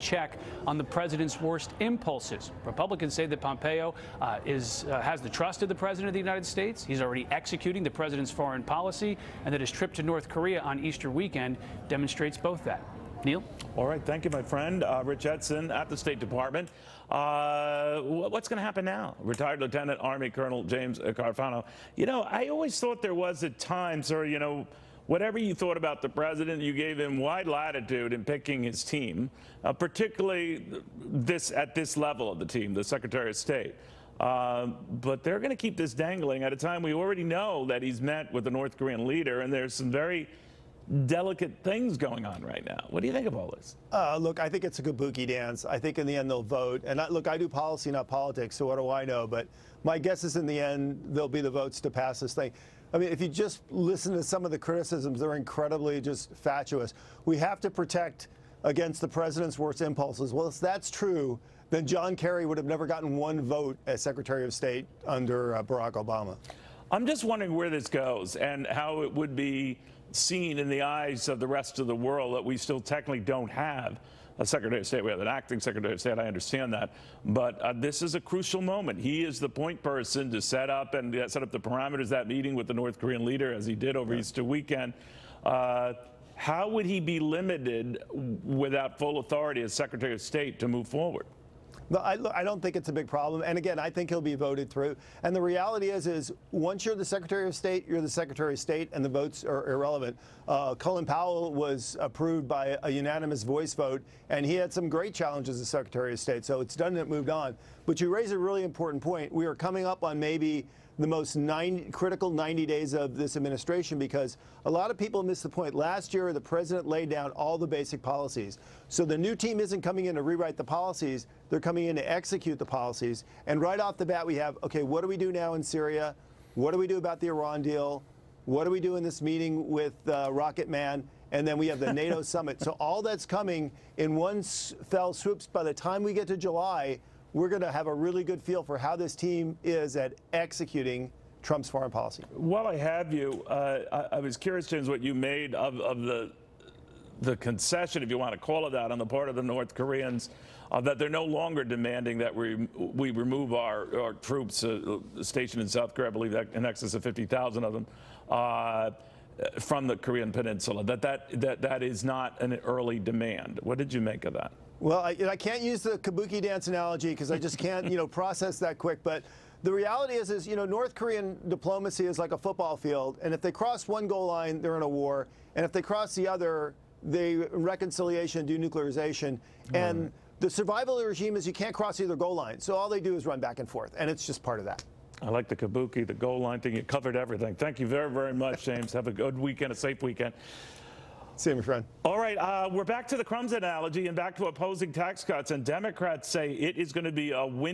check on the president's worst impulses. Republicans say that Pompeo has the trust of the president of the United States. He's already executing the president's foreign policy, and that his trip to North Korea on Easter weekend demonstrates both that. Neil? All right. Thank you, my friend. Rich Edson at the State Department. What's going to happen now? Retired Lieutenant Army Colonel James Carafano. You know, I always thought there was at times, or, you know, whatever you thought about the president, you gave him wide latitude in picking his team, particularly at this level of the team, the Secretary of State. But they're going to keep this dangling at a time we already know that he's met with the North Korean leader, and there's some very delicate things going on right now. What do you think of all this? Look, I think it's a kabuki dance. I think in the end they'll vote. And look, I do policy, not politics, so what do I know? But my guess is in the end there'll be the votes to pass this thing. I mean, if you just listen to some of the criticisms, they're incredibly just fatuous. We have to protect against the president's worst impulses. Well, if that's true, then John Kerry would have never gotten one vote as Secretary of State under Barack Obama. I'm just wondering where this goes and how it would be seen in the eyes of the rest of the world that we still technically don't have a Secretary of State. We have an acting Secretary of State. I understand that. But this is a crucial moment. He is the point person to set up the parameters of that meeting with the North Korean leader, as he did over Easter weekend. How would he be limited without full authority as Secretary of State to move forward? I don't think it's a big problem. And again, I think he'll be voted through. And the reality is once you're the Secretary of State, you're the Secretary of State, and the votes are irrelevant. Colin Powell was approved by a unanimous voice vote, and he had some great challenges as Secretary of State. So it's done and it moved on. But you raise a really important point. We are coming up on maybe the most critical 90 days of this administration, because a lot of people miss the point. Last year, the president laid down all the basic policies. So the new team isn't coming in to rewrite the policies. They're coming in to execute the policies. And right off the bat, we have, okay, what do we do now in Syria? What do we do about the Iran deal? What do we do in this meeting with Rocket Man? And then we have the NATO summit. So all that's coming in one fell swoop. By the time we get to July, we're going to have a really good feel for how this team is at executing Trump's foreign policy. While I have you, I was curious, James, what you made of the concession, if you want to call it that, on the part of the North Koreans, that they're no longer demanding that we remove our troops stationed in South Korea, I believe that in excess of 50,000 of them, from the Korean Peninsula, that is not an early demand. What did you make of that? Well, I can't use the kabuki dance analogy because I just can't, process that quick. But the reality is, North Korean diplomacy is like a football field, and if they cross one goal line, they're in a war, and if they cross the other, they reconciliation, denuclearization, and the survival of the regime is you can't cross either goal line. So all they do is run back and forth, and it's just part of that. I like the kabuki, the goal line thing. You covered everything. Thank you very, very much, James. Have a good weekend, a safe weekend. See you, my friend. All right, we're back to the crumbs analogy and back to opposing tax cuts, and Democrats say it is going to be a winning